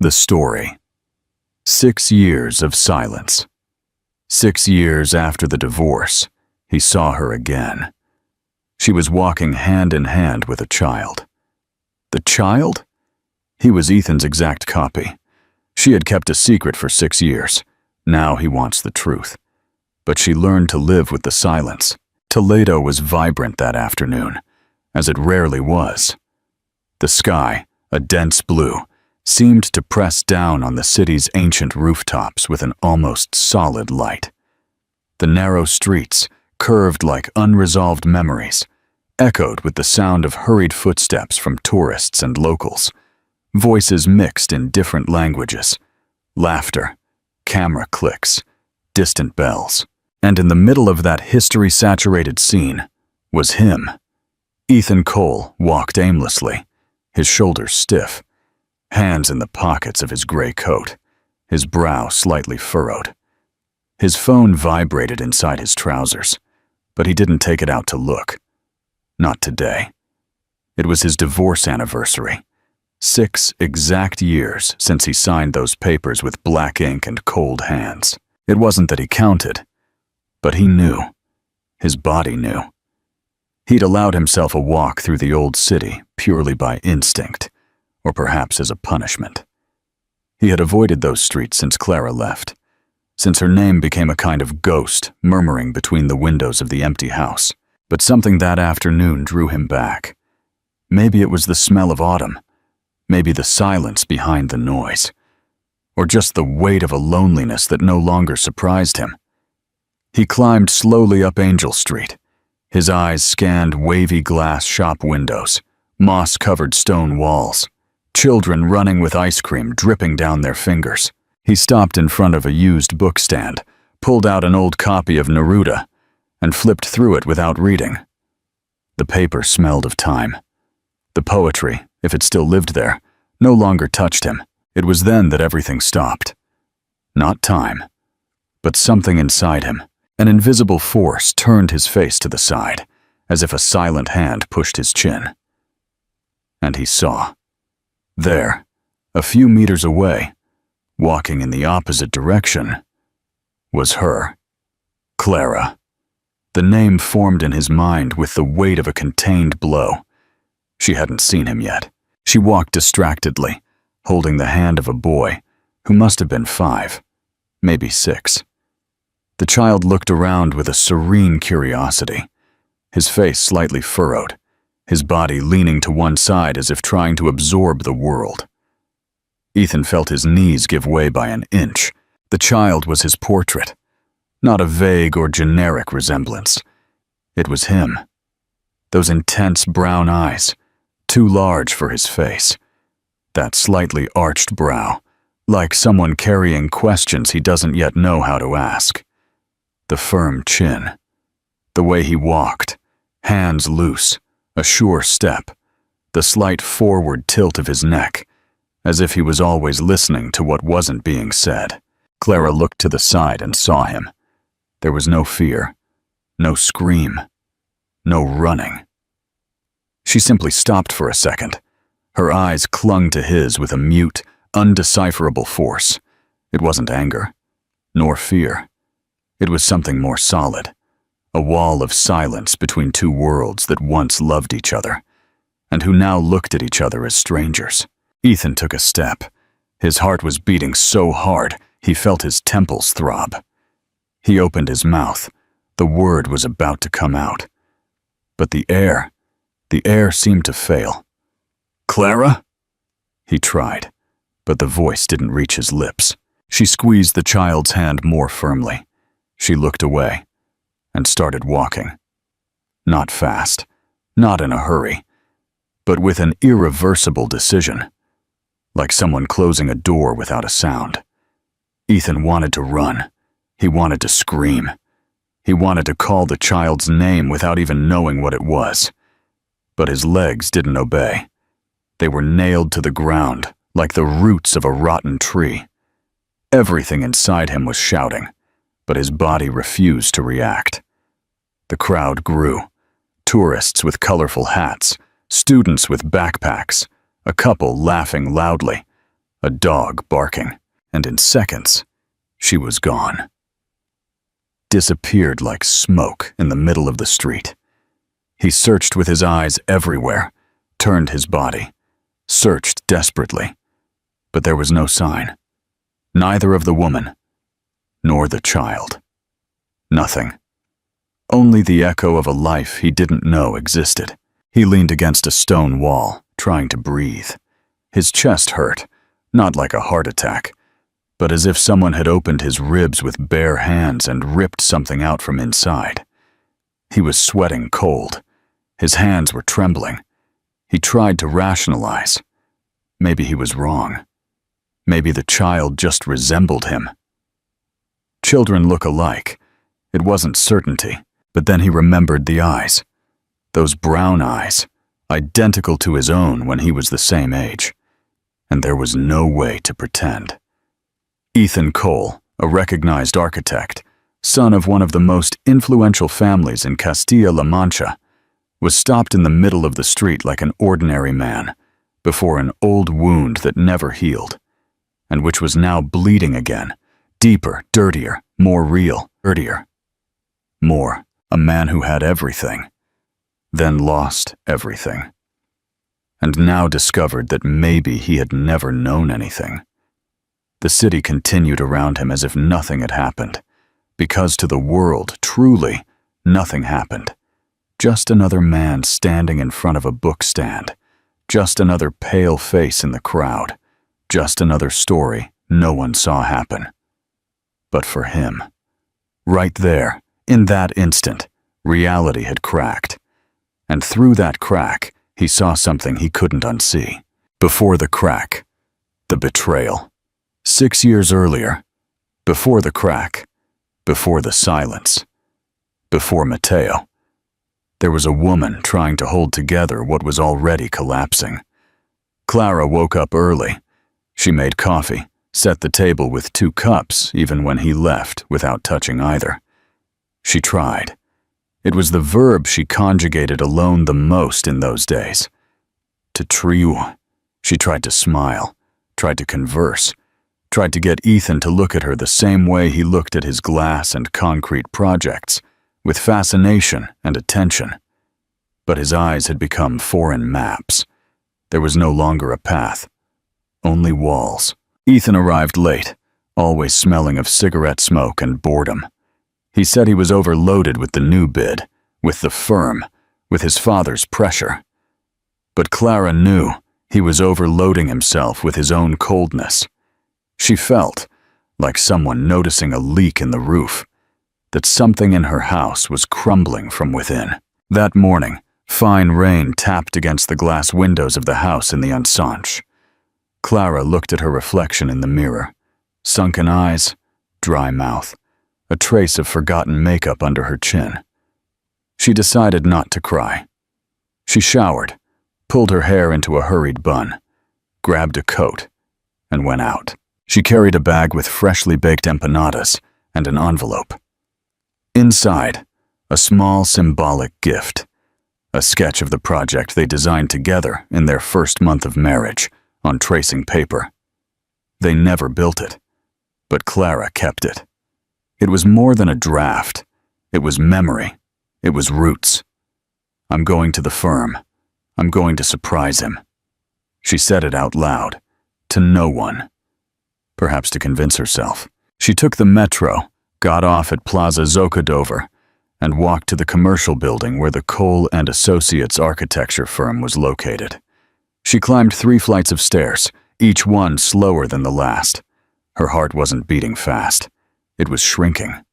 The story. 6 years of silence. 6 years after the divorce, he saw her again. She was walking hand in hand with a child. The child? He was Ethan's exact copy. She had kept a secret for 6 years. Now he wants the truth. But she learned to live with the silence. Toledo was vibrant that afternoon, as it rarely was. The sky, a dense blue, seemed to press down on the city's ancient rooftops with an almost solid light. The narrow streets, curved like unresolved memories, echoed with the sound of hurried footsteps from tourists and locals, voices mixed in different languages, laughter, camera clicks, distant bells. And in the middle of that history-saturated scene was him. Ethan Cole walked aimlessly, his shoulders stiff, hands in the pockets of his gray coat, his brow slightly furrowed. His phone vibrated inside his trousers, but he didn't take it out to look. Not today. It was his divorce anniversary. 6 exact years since he signed those papers with black ink and cold hands. It wasn't that he counted, but he knew. His body knew. He'd allowed himself a walk through the old city purely by instinct, or perhaps as a punishment. He had avoided those streets since Clara left, since her name became a kind of ghost murmuring between the windows of the empty house. But something that afternoon drew him back. Maybe it was the smell of autumn, maybe the silence behind the noise, or just the weight of a loneliness that no longer surprised him. He climbed slowly up Angel Street. His eyes scanned wavy glass shop windows, moss-covered stone walls, children running with ice cream dripping down their fingers. He stopped in front of a used book stand, pulled out an old copy of Neruda, and flipped through it without reading. The paper smelled of time. The poetry, if it still lived there, no longer touched him. It was then that everything stopped. Not time, but something inside him. An invisible force turned his face to the side, as if a silent hand pushed his chin. And he saw. There, a few meters away, walking in the opposite direction, was her. Clara. The name formed in his mind with the weight of a contained blow. She hadn't seen him yet. She walked distractedly, holding the hand of a boy who must have been 5, maybe 6. The child looked around with a serene curiosity, his face slightly furrowed, his body leaning to one side as if trying to absorb the world. Ethan felt his knees give way by an inch. The child was his portrait, not a vague or generic resemblance. It was him. Those intense brown eyes, too large for his face. That slightly arched brow, like someone carrying questions he doesn't yet know how to ask. The firm chin. The way he walked, hands loose, a sure step, the slight forward tilt of his neck, as if he was always listening to what wasn't being said. Clara looked to the side and saw him. There was no fear, no scream, no running. She simply stopped for a second. Her eyes clung to his with a mute, undecipherable force. It wasn't anger, nor fear. It was something more solid, a wall of silence between two worlds that once loved each other, and who now looked at each other as strangers. Ethan took a step. His heart was beating so hard, he felt his temples throb. He opened his mouth. The word was about to come out. But the air seemed to fail. "Clara?" He tried, but the voice didn't reach his lips. She squeezed the child's hand more firmly. She looked away and started walking. Not fast, not in a hurry, but with an irreversible decision, like someone closing a door without a sound. Ethan wanted to run. He wanted to scream. He wanted to call the child's name without even knowing what it was. But his legs didn't obey. They were nailed to the ground like the roots of a rotten tree. Everything inside him was shouting, but his body refused to react. The crowd grew. Tourists with colorful hats, students with backpacks, a couple laughing loudly, a dog barking, and in seconds, she was gone. Disappeared like smoke in the middle of the street. He searched with his eyes everywhere, turned his body, searched desperately, but there was no sign. Neither of the woman, nor the child. Nothing. Only the echo of a life he didn't know existed. He leaned against a stone wall, trying to breathe. His chest hurt, not like a heart attack, but as if someone had opened his ribs with bare hands and ripped something out from inside. He was sweating cold. His hands were trembling. He tried to rationalize. Maybe he was wrong. Maybe the child just resembled him. Children look alike. It wasn't certainty, but then he remembered the eyes. Those brown eyes, identical to his own when he was the same age. And there was no way to pretend. Ethan Cole, a recognized architect, son of one of the most influential families in Castilla-La Mancha, was stopped in the middle of the street like an ordinary man, before an old wound that never healed, and which was now bleeding again, deeper, dirtier, more real, dirtier. More, a man who had everything, then lost everything, and now discovered that maybe he had never known anything. The city continued around him as if nothing had happened, because to the world, truly, nothing happened. Just another man standing in front of a book stand, just another pale face in the crowd, just another story no one saw happen. But for him, right there, in that instant, reality had cracked. And through that crack, he saw something he couldn't unsee. Before the crack, the betrayal. 6 years earlier, before the crack, before the silence, before Mateo, there was a woman trying to hold together what was already collapsing. Clara woke up early. She made coffee, set the table with 2 cups even when he left without touching either. She tried. It was the verb she conjugated alone the most in those days. To triu. She tried to smile, tried to converse, tried to get Ethan to look at her the same way he looked at his glass and concrete projects, with fascination and attention. But his eyes had become foreign maps. There was no longer a path, only walls. Ethan arrived late, always smelling of cigarette smoke and boredom. He said he was overloaded with the new bid, with the firm, with his father's pressure. But Clara knew he was overloading himself with his own coldness. She felt, like someone noticing a leak in the roof, that something in her house was crumbling from within. That morning, fine rain tapped against the glass windows of the house in the ensanche. Clara looked at her reflection in the mirror. Sunken eyes, dry mouth, a trace of forgotten makeup under her chin. She decided not to cry. She showered, pulled her hair into a hurried bun, grabbed a coat, and went out. She carried a bag with freshly baked empanadas and an envelope. Inside, a small symbolic gift, a sketch of the project they designed together in their first month of marriage on tracing paper. They never built it, but Clara kept it. It was more than a draft. It was memory. It was roots. I'm going to the firm. I'm going to surprise him. She said it out loud, to no one. Perhaps to convince herself. She took the metro, got off at Plaza Zocodover, and walked to the commercial building where the Cole and Associates architecture firm was located. She climbed 3 flights of stairs, each one slower than the last. Her heart wasn't beating fast. It was shrinking.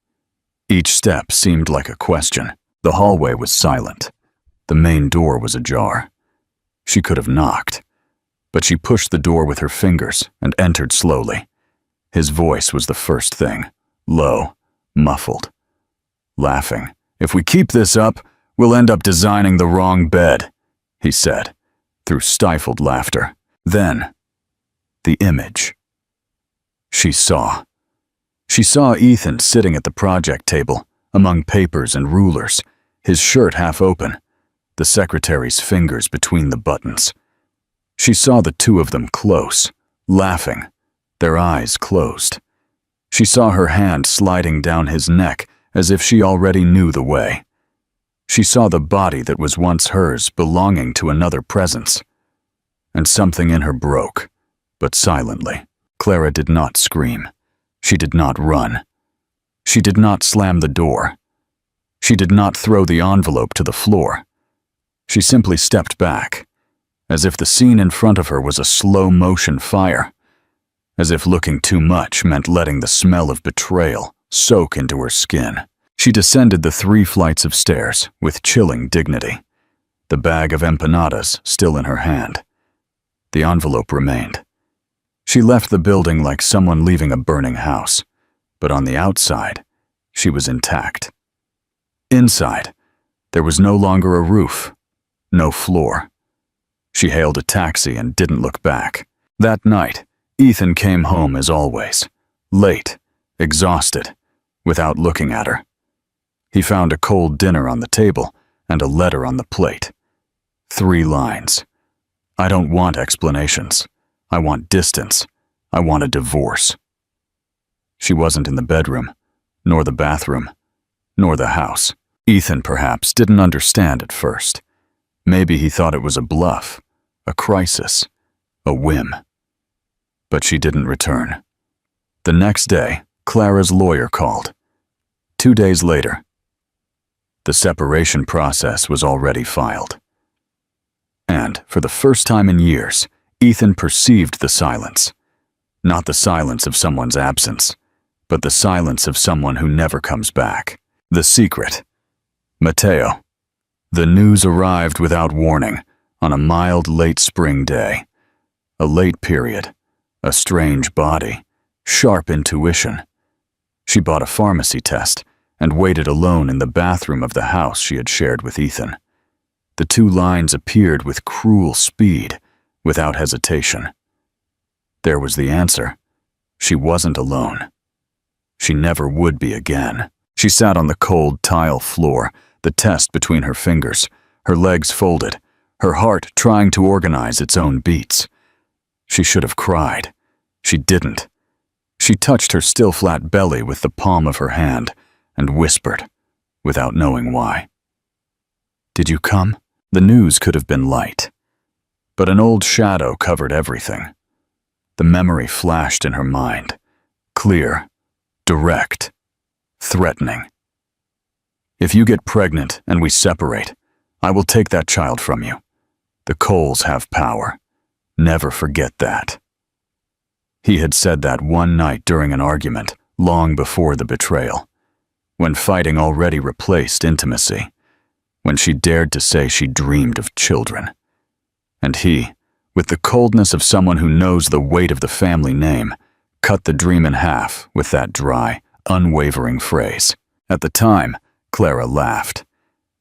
Each step seemed like a question. The hallway was silent. The main door was ajar. She could have knocked, but she pushed the door with her fingers and entered slowly. His voice was the first thing, low, muffled. Laughing. "If we keep this up, we'll end up designing the wrong bed," he said, through stifled laughter. Then, the image. She saw. She saw Ethan sitting at the project table, among papers and rulers, his shirt half open, the secretary's fingers between the buttons. She saw the 2 of them close, laughing, their eyes closed. She saw her hand sliding down his neck as if she already knew the way. She saw the body that was once hers belonging to another presence. And something in her broke, but silently. Clara did not scream. She did not run. She did not slam the door. She did not throw the envelope to the floor. She simply stepped back, as if the scene in front of her was a slow-motion fire, as if looking too much meant letting the smell of betrayal soak into her skin. She descended the 3 flights of stairs with chilling dignity, the bag of empanadas still in her hand. The envelope remained. She left the building like someone leaving a burning house, but on the outside, she was intact. Inside, there was no longer a roof, no floor. She hailed a taxi and didn't look back. That night, Ethan came home as always, late, exhausted, without looking at her. He found a cold dinner on the table and a letter on the plate. 3 lines. I don't want explanations. I want distance. I want a divorce. She wasn't in the bedroom, nor the bathroom, nor the house. Ethan perhaps didn't understand at first. Maybe he thought it was a bluff, a crisis, a whim. But she didn't return. The next day, Clara's lawyer called. 2 days later, the separation process was already filed. And, for the first time in years, Ethan perceived the silence. Not the silence of someone's absence, but the silence of someone who never comes back. The secret. Mateo. The news arrived without warning, on a mild late spring day. A late period, a strange body, sharp intuition. She bought a pharmacy test and waited alone in the bathroom of the house she had shared with Ethan. The 2 lines appeared with cruel speed, without hesitation. There was the answer. She wasn't alone. She never would be again. She sat on the cold tile floor, the test between her fingers, her legs folded, her heart trying to organize its own beats. She should have cried. She didn't. She touched her still flat belly with the palm of her hand and whispered, without knowing why. Did you come? The news could have been light, but an old shadow covered everything. The memory flashed in her mind, clear, direct, threatening. If you get pregnant and we separate, I will take that child from you. The Coles have power. Never forget that. He had said that one night during an argument, long before the betrayal, when fighting already replaced intimacy, when she dared to say she dreamed of children. And he, with the coldness of someone who knows the weight of the family name, cut the dream in half with that dry, unwavering phrase. At the time, Clara laughed.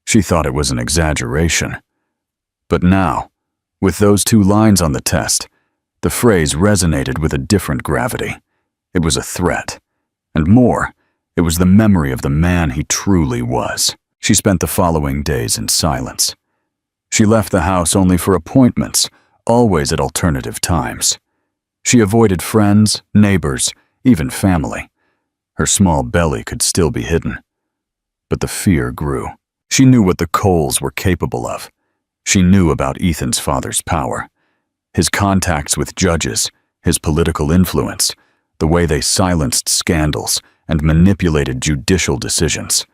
She thought it was an exaggeration. But now, with those 2 lines on the test, the phrase resonated with a different gravity. It was a threat. And more, it was the memory of the man he truly was. She spent the following days in silence. She left the house only for appointments, always at alternative times. She avoided friends, neighbors, even family. Her small belly could still be hidden. But the fear grew. She knew what the Coles were capable of. She knew about Ethan's father's power. His contacts with judges, his political influence, the way they silenced scandals and manipulated judicial decisions.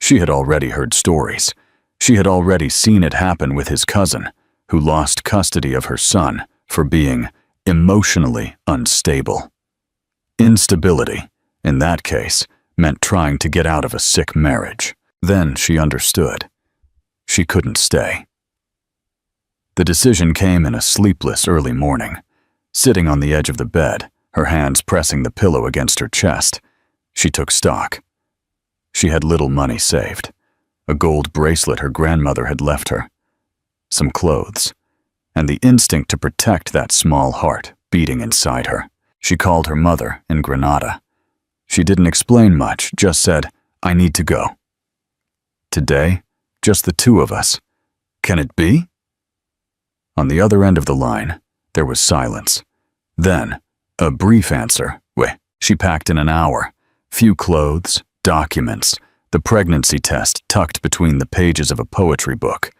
She had already heard stories. She had already seen it happen with his cousin, who lost custody of her son for being emotionally unstable. Instability, in that case, meant trying to get out of a sick marriage. Then she understood. She couldn't stay. The decision came in a sleepless early morning. Sitting on the edge of the bed, her hands pressing the pillow against her chest, she took stock. She had little money saved, a gold bracelet her grandmother had left her, some clothes, and the instinct to protect that small heart beating inside her. She called her mother in Granada. She didn't explain much, just said, "I need to go." "Today? Just the 2 of us. Can it be?" On the other end of the line, there was silence. Then, a brief answer. She packed in an hour. Few clothes, documents, the pregnancy test tucked between the pages of a poetry book.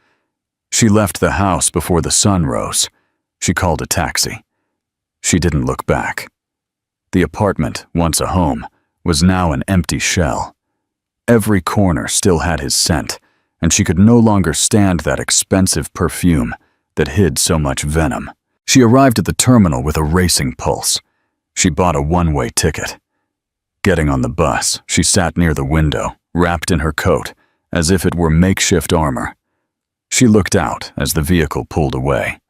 She left the house before the sun rose. She called a taxi. She didn't look back. The apartment, once a home, was now an empty shell. Every corner still had his scent, and she could no longer stand that expensive perfume that hid so much venom. She arrived at the terminal with a racing pulse. She bought a one-way ticket. Getting on the bus, she sat near the window, wrapped in her coat, as if it were makeshift armor. She looked out as the vehicle pulled away.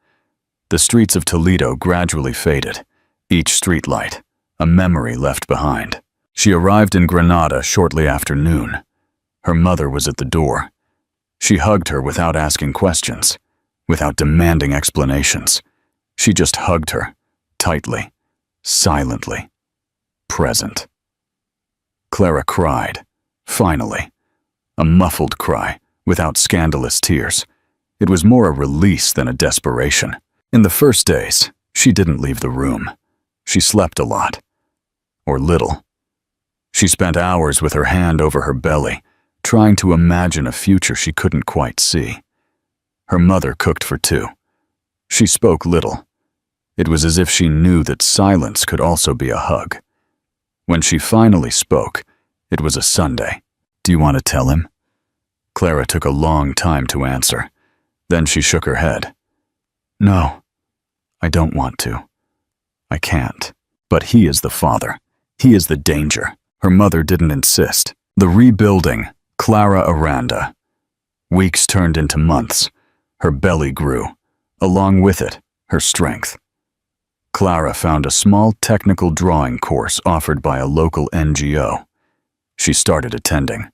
The streets of Toledo gradually faded, each streetlight, a memory left behind. She arrived in Granada shortly after noon. Her mother was at the door. She hugged her without asking questions, without demanding explanations. She just hugged her, tightly, silently, present. Clara cried, finally. A muffled cry, without scandalous tears. It was more a release than a desperation. In the first days, she didn't leave the room. She slept a lot. Or little. She spent hours with her hand over her belly, trying to imagine a future she couldn't quite see. Her mother cooked for two. She spoke little. It was as if she knew that silence could also be a hug. When she finally spoke, it was a Sunday. "Do you want to tell him?" Clara took a long time to answer. Then she shook her head. "No, I don't want to. I can't. But he is the father. He is the danger." Her mother didn't insist. The rebuilding, Clara Aranda. Weeks turned into months. Her belly grew. Along with it, her strength. Clara found a small technical drawing course offered by a local NGO. She started attending.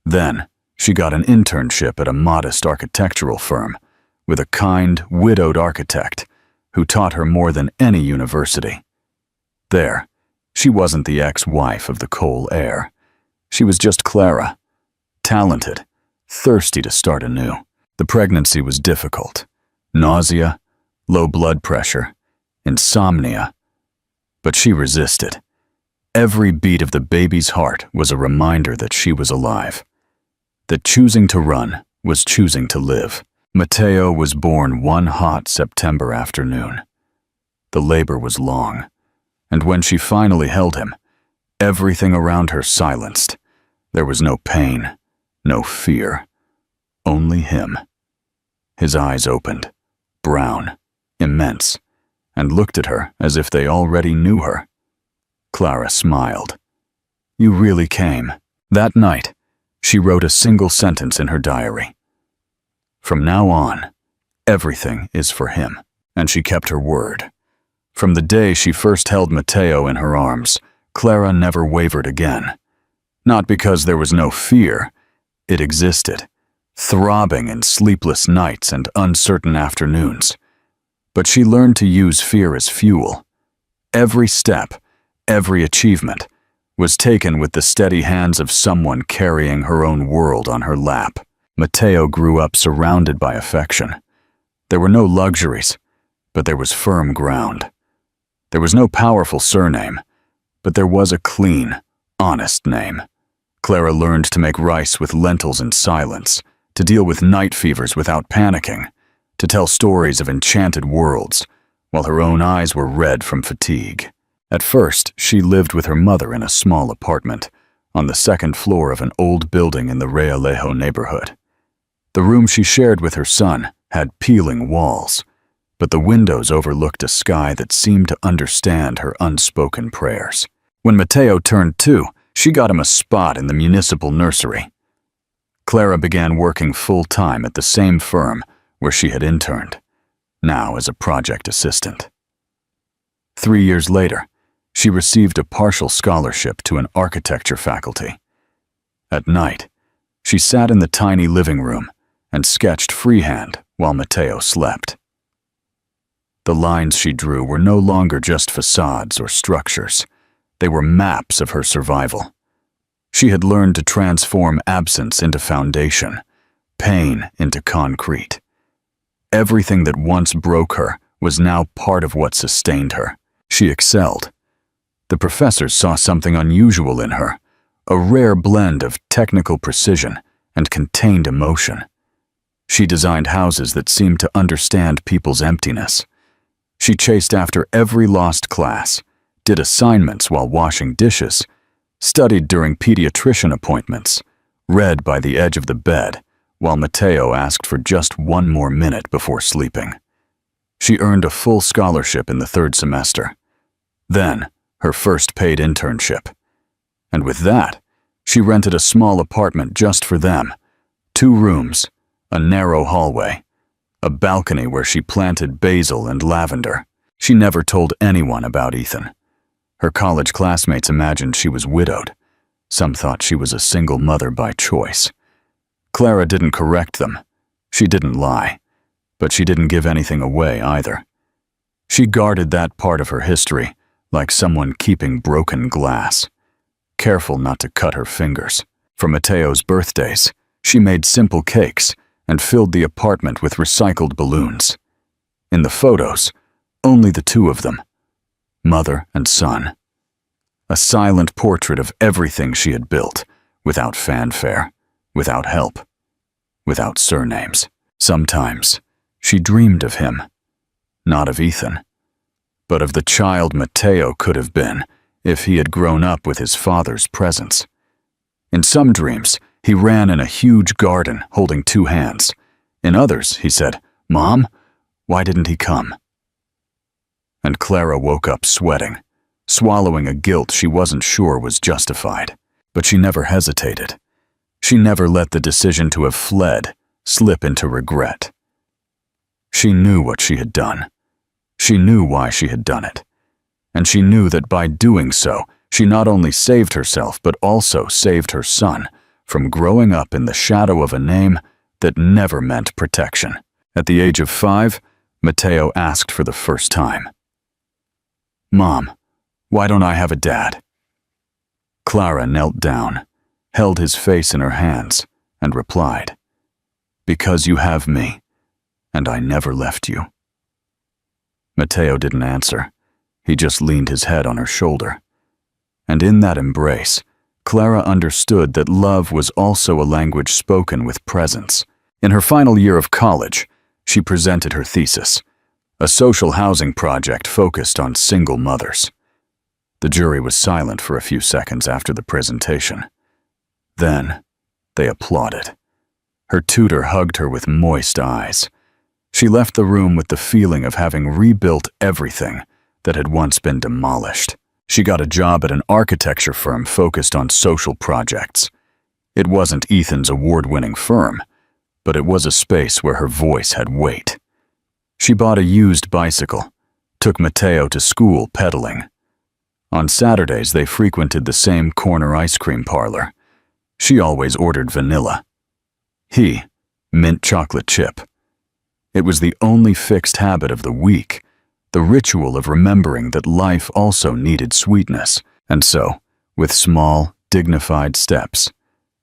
Then, she got an internship at a modest architectural firm with a kind, widowed architect who taught her more than any university. There, she wasn't the ex-wife of the coal heir. She was just Clara, talented, thirsty to start anew. The pregnancy was difficult. Nausea, low blood pressure, insomnia. But she resisted. Every beat of the baby's heart was a reminder that she was alive. That choosing to run was choosing to live. Matteo was born one hot September afternoon. The labor was long, and when she finally held him, everything around her silenced. There was no pain, no fear, only him. His eyes opened, brown, immense, and looked at her as if they already knew her. Clara smiled. "You really came." That night, she wrote a single sentence in her diary. From now on, everything is for him, and she kept her word. From the day she first held Matteo in her arms, Clara never wavered again. Not because there was no fear, it existed, throbbing in sleepless nights and uncertain afternoons. But she learned to use fear as fuel. Every step, every achievement, was taken with the steady hands of someone carrying her own world on her lap. Matteo grew up surrounded by affection. There were no luxuries, but there was firm ground. There was no powerful surname, but there was a clean, honest name. Clara learned to make rice with lentils in silence, to deal with night fevers without panicking, to tell stories of enchanted worlds, while her own eyes were red from fatigue. At first, she lived with her mother in a small apartment, on the second floor of an old building in the Realejo neighborhood. The room she shared with her son had peeling walls, but the windows overlooked a sky that seemed to understand her unspoken prayers. When Matteo turned 2, she got him a spot in the municipal nursery. Clara began working full-time at the same firm where she had interned, now as a project assistant. 3 years later, she received a partial scholarship to an architecture faculty. At night, she sat in the tiny living room and sketched freehand while Matteo slept. The lines she drew were no longer just facades or structures. They were maps of her survival. She had learned to transform absence into foundation, pain into concrete. Everything that once broke her was now part of what sustained her. She excelled. The professors saw something unusual in her, a rare blend of technical precision and contained emotion. She designed houses that seemed to understand people's emptiness. She chased after every lost class, did assignments while washing dishes, studied during pediatrician appointments, read by the edge of the bed while Matteo asked for just one more minute before sleeping. She earned a full scholarship in the 3rd semester. Then, her first paid internship. And with that, she rented a small apartment just for them, 2 rooms, a narrow hallway, a balcony where she planted basil and lavender. She never told anyone about Ethan. Her college classmates imagined she was widowed. Some thought she was a single mother by choice. Clara didn't correct them. She didn't lie. But she didn't give anything away either. She guarded that part of her history like someone keeping broken glass, careful not to cut her fingers. For Matteo's birthdays, she made simple cakes and filled the apartment with recycled balloons. In the photos, only the 2 of them, mother and son. A silent portrait of everything she had built, without fanfare, without help, without surnames. Sometimes, she dreamed of him, not of Ethan, but of the child Matteo could have been if he had grown up with his father's presence. In some dreams, he ran in a huge garden holding 2 hands. In others, he said, "Mom, why didn't he come?" And Clara woke up sweating, swallowing a guilt she wasn't sure was justified. But she never hesitated. She never let the decision to have fled slip into regret. She knew what she had done. She knew why she had done it. And she knew that by doing so, she not only saved herself but also saved her son from growing up in the shadow of a name that never meant protection. At the age of 5, Matteo asked for the first time, "Mom, why don't I have a dad?" Clara knelt down, held his face in her hands, and replied, "Because you have me, and I never left you." Matteo didn't answer. He just leaned his head on her shoulder. And in that embrace, Clara understood that love was also a language spoken with presence. In her final year of college, she presented her thesis, a social housing project focused on single mothers. The jury was silent for a few seconds after the presentation. Then, they applauded. Her tutor hugged her with moist eyes. She left the room with the feeling of having rebuilt everything that had once been demolished. She got a job at an architecture firm focused on social projects. It wasn't Ethan's award-winning firm, but it was a space where her voice had weight. She bought a used bicycle, took Matteo to school pedaling. On Saturdays, they frequented the same corner ice cream parlor. She always ordered vanilla. He, mint chocolate chip. It was the only fixed habit of the week, the ritual of remembering that life also needed sweetness. And so, with small, dignified steps,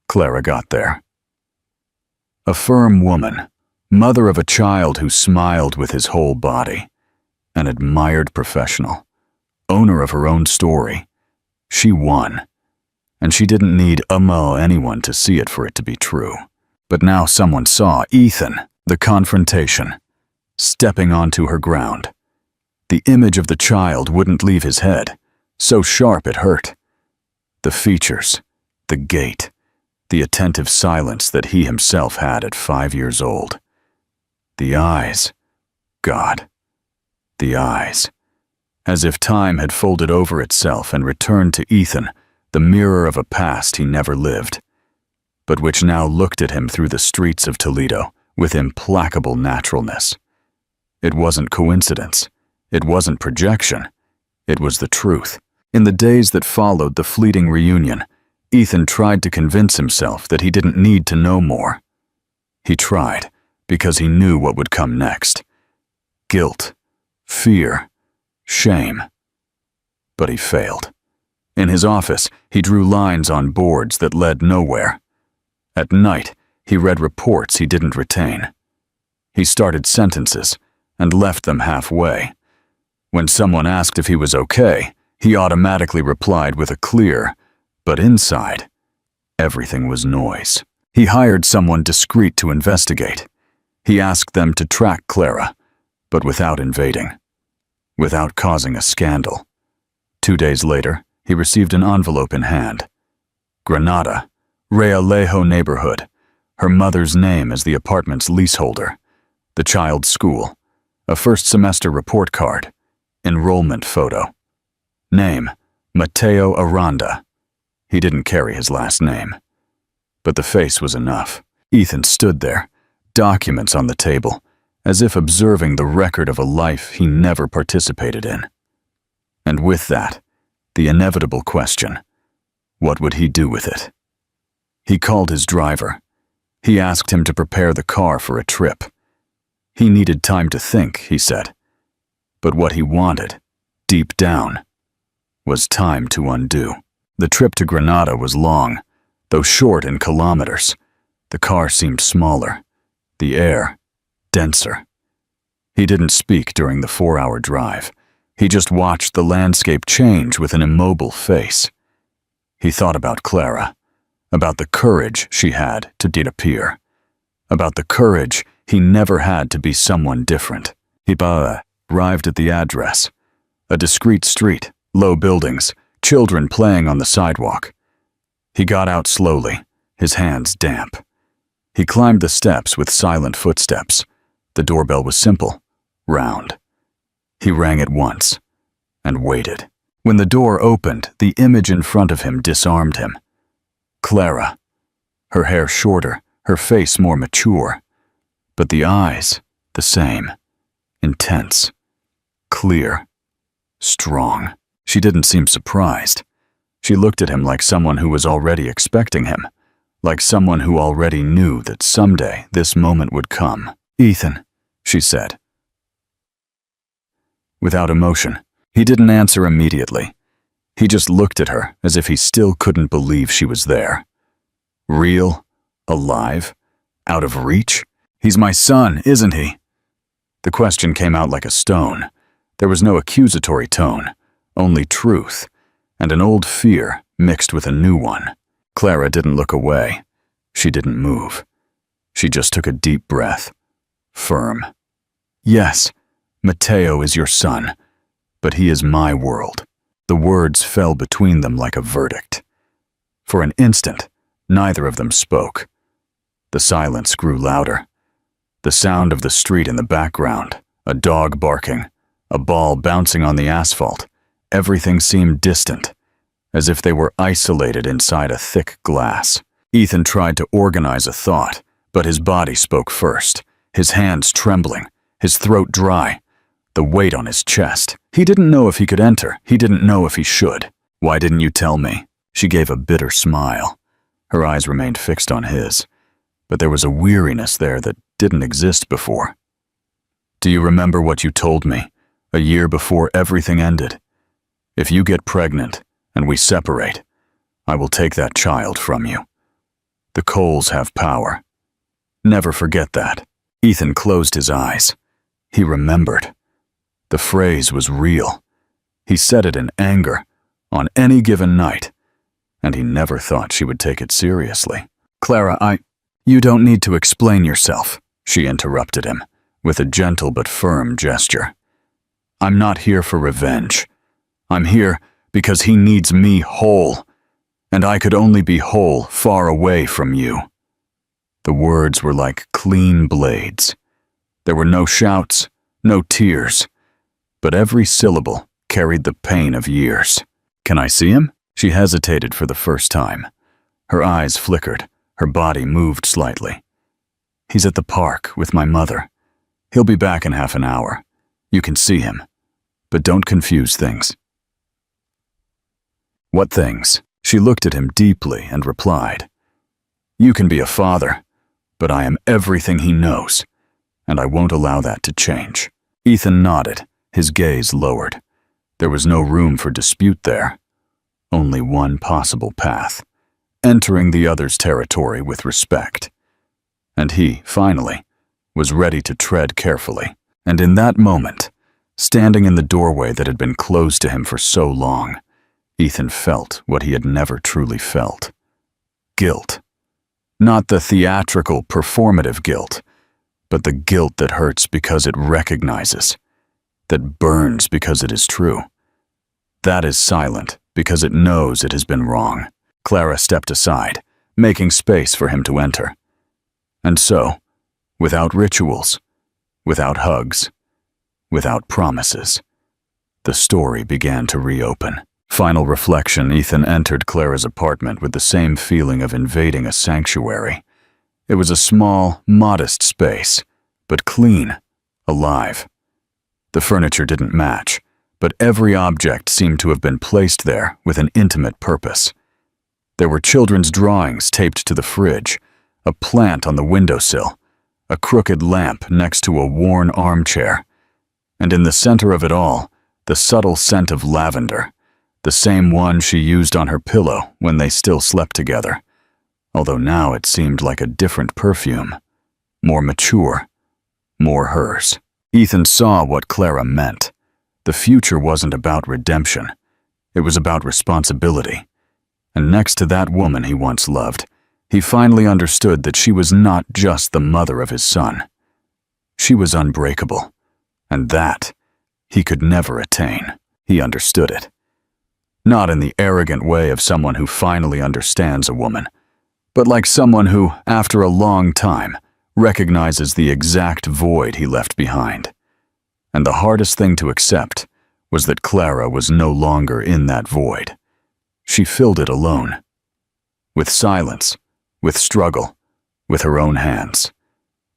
Clara got there. A firm woman, mother of a child who smiled with his whole body, an admired professional, owner of her own story. She won, and she didn't need anyone to see it for it to be true. But now someone saw Ethan, the confrontation, stepping onto her ground. The image of the child wouldn't leave his head, so sharp it hurt. The features, the gait, the attentive silence that he himself had at 5 years old. The eyes, God, the eyes. As if time had folded over itself and returned to Ethan, the mirror of a past he never lived, but which now looked at him through the streets of Toledo with implacable naturalness. It wasn't coincidence. It wasn't projection. It was the truth. In the days that followed the fleeting reunion, Ethan tried to convince himself that he didn't need to know more. He tried because he knew what would come next. Guilt, fear, shame. But he failed. In his office, he drew lines on boards that led nowhere. At night, he read reports he didn't retain. He started sentences and left them halfway. When someone asked if he was okay, he automatically replied with a clear, but inside, everything was noise. He hired someone discreet to investigate. He asked them to track Clara, but without invading, without causing a scandal. 2 days later, he received an envelope in hand. Granada, Realejo neighborhood, her mother's name as the apartment's leaseholder, the child's school, a first semester report card, enrollment photo. Name, Mateo Aranda. He didn't carry his last name. But the face was enough. Ethan stood there, documents on the table, as if observing the record of a life he never participated in. And with that, the inevitable question, what would he do with it? He called his driver. He asked him to prepare the car for a trip. He needed time to think, he said. But what he wanted, deep down, was time to undo. The trip to Granada was long, though short in kilometers. The car seemed smaller, the air denser. He didn't speak during the 4-hour drive. He just watched the landscape change with an immobile face. He thought about Clara, about the courage she had to disappear, about the courage he never had to be someone different. He arrived at the address, a discreet street, low buildings, children playing on the sidewalk. He got out slowly, his hands damp. He climbed the steps with silent footsteps. The doorbell was simple, round. He rang it once, and waited. When the door opened, the image in front of him disarmed him. Clara, her hair shorter, her face more mature, but the eyes the same, intense, clear, strong. She didn't seem surprised. She looked at him like someone who was already expecting him, like someone who already knew that someday this moment would come. "Ethan," she said. Without emotion, he didn't answer immediately. He just looked at her as if he still couldn't believe she was there. Real, alive, out of reach? "He's my son, isn't he?" The question came out like a stone. There was no accusatory tone, only truth, and an old fear mixed with a new one. Clara didn't look away. She didn't move. She just took a deep breath, firm. "Yes, Mateo is your son, but he is my world." The words fell between them like a verdict. For an instant, neither of them spoke. The silence grew louder. The sound of the street in the background, a dog barking, a ball bouncing on the asphalt, everything seemed distant, as if they were isolated inside a thick glass. Ethan tried to organize a thought, but his body spoke first, his hands trembling, his throat dry, the weight on his chest. He didn't know if he could enter. He didn't know if he should. "Why didn't you tell me?" She gave a bitter smile. Her eyes remained fixed on his, but there was a weariness there that didn't exist before. "Do you remember what you told me, a year before everything ended? If you get pregnant and we separate, I will take that child from you. The Coles have power. Never forget that." Ethan closed his eyes. He remembered. The phrase was real. He said it in anger, on any given night, and he never thought she would take it seriously. "Clara, you don't need to explain yourself," she interrupted him, with a gentle but firm gesture. "I'm not here for revenge. I'm here because he needs me whole, and I could only be whole far away from you." The words were like clean blades. There were no shouts, no tears, but every syllable carried the pain of years. "Can I see him?" She hesitated for the first time. Her eyes flickered, her body moved slightly. "He's at the park with my mother. He'll be back in half an hour. You can see him, but don't confuse things." "What things?" She looked at him deeply and replied, "You can be a father, but I am everything he knows, and I won't allow that to change." Ethan nodded, his gaze lowered. There was no room for dispute there. Only one possible path, entering the other's territory with respect. And he, finally, was ready to tread carefully. And in that moment, Standing in the doorway that had been closed to him for so long, Ethan felt what he had never truly felt. Guilt. Not the theatrical, performative guilt, but the guilt that hurts because it recognizes, that burns because it is true. That is silent because it knows it has been wrong. Clara stepped aside, making space for him to enter. And so, without rituals, without hugs, without promises, the story began to reopen. Final reflection, Ethan entered Clara's apartment with the same feeling of invading a sanctuary. It was a small, modest space, but clean, alive. The furniture didn't match, but every object seemed to have been placed there with an intimate purpose. There were children's drawings taped to the fridge, a plant on the windowsill, a crooked lamp next to a worn armchair, and in the center of it all, the subtle scent of lavender, the same one she used on her pillow when they still slept together, although now it seemed like a different perfume, more mature, more hers. Ethan saw what Clara meant. The future wasn't about redemption. It was about responsibility. And next to that woman he once loved, he finally understood that she was not just the mother of his son. She was unbreakable, and that he could never attain. He understood it. Not in the arrogant way of someone who finally understands a woman, but like someone who, after a long time, recognizes the exact void he left behind. And the hardest thing to accept was that Clara was no longer in that void. She filled it alone. With silence, with struggle, with her own hands.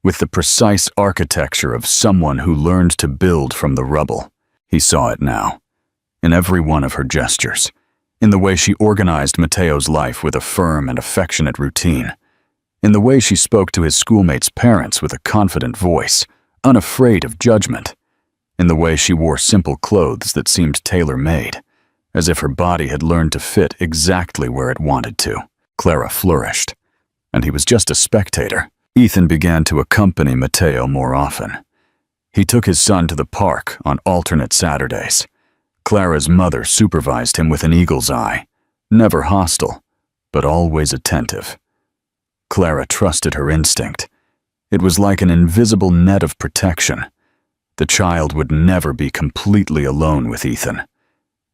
With the precise architecture of someone who learned to build from the rubble. He saw it now. In every one of her gestures, in the way she organized Mateo's life with a firm and affectionate routine, in the way she spoke to his schoolmates' parents with a confident voice, unafraid of judgment, in the way she wore simple clothes that seemed tailor-made, as if her body had learned to fit exactly where it wanted to. Clara flourished, and he was just a spectator. Ethan began to accompany Mateo more often. He took his son to the park on alternate Saturdays. Clara's mother supervised him with an eagle's eye, never hostile, but always attentive. Clara trusted her instinct. It was like an invisible net of protection. The child would never be completely alone with Ethan.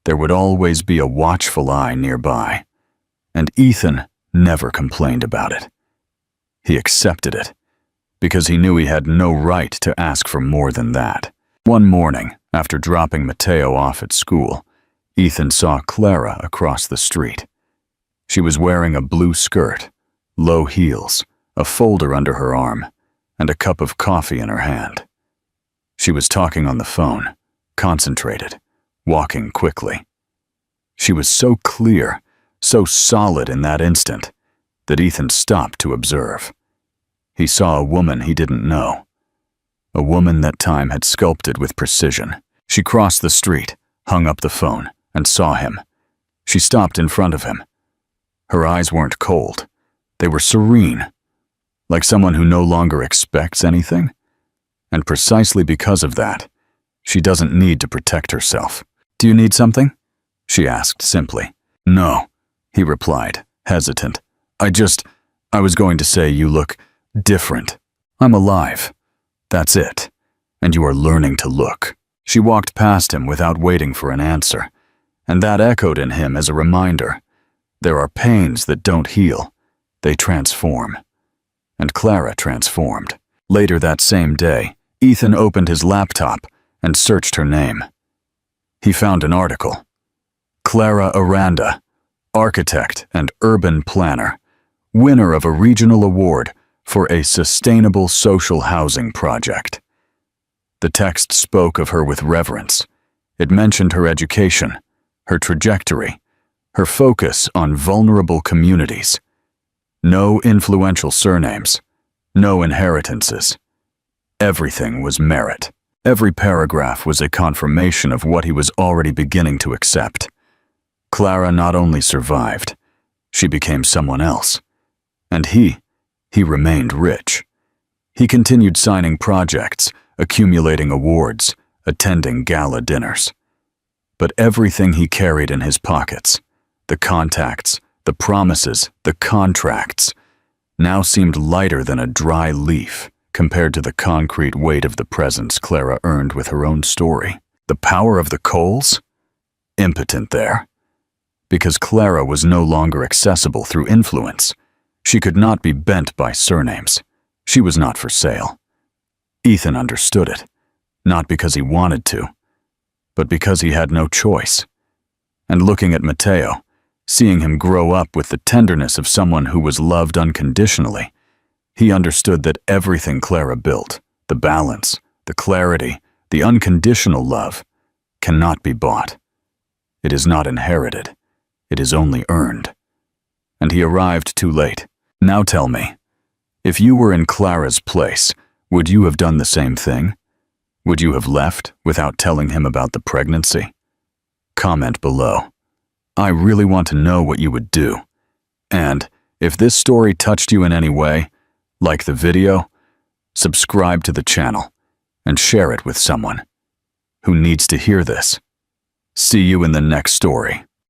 There would always be a watchful eye nearby, and Ethan never complained about it. He accepted it, because he knew he had no right to ask for more than that. One morning, after dropping Mateo off at school, Ethan saw Clara across the street. She was wearing a blue skirt, low heels, a folder under her arm, and a cup of coffee in her hand. She was talking on the phone, concentrated, walking quickly. She was so clear, so solid in that instant, that Ethan stopped to observe. He saw a woman he didn't know. A woman that time had sculpted with precision. She crossed the street, hung up the phone, and saw him. She stopped in front of him. Her eyes weren't cold. They were serene, like someone who no longer expects anything. And precisely because of that, she doesn't need to protect herself. "Do you need something?" she asked simply. "No," he replied, hesitant. I was going to say you look different. I'm alive. That's it. And you are learning to look." She walked past him without waiting for an answer, and that echoed in him as a reminder. There are pains that don't heal. They transform. And Clara transformed. Later that same day, Ethan opened his laptop and searched her name. He found an article. Clara Aranda, architect and urban planner, winner of a regional award for a sustainable social housing project. The text spoke of her with reverence. It mentioned her education, her trajectory, her focus on vulnerable communities. No influential surnames, no inheritances. Everything was merit. Every paragraph was a confirmation of what he was already beginning to accept. Clara not only survived, she became someone else. And he remained rich. He continued signing projects, accumulating awards, attending gala dinners. But everything he carried in his pockets, the contacts, the promises, the contracts, now seemed lighter than a dry leaf compared to the concrete weight of the presents Clara earned with her own story. The power of the Coles? Impotent there. Because Clara was no longer accessible through influence. She could not be bent by surnames. She was not for sale. Ethan understood it, not because he wanted to, but because he had no choice. And looking at Mateo, seeing him grow up with the tenderness of someone who was loved unconditionally, he understood that everything Clara built, the balance, the clarity, the unconditional love, cannot be bought. It is not inherited. It is only earned. And he arrived too late. Now tell me, if you were in Clara's place, would you have done the same thing? Would you have left without telling him about the pregnancy? Comment below. I really want to know what you would do. And if this story touched you in any way, like the video, subscribe to the channel, and share it with someone who needs to hear this. See you in the next story.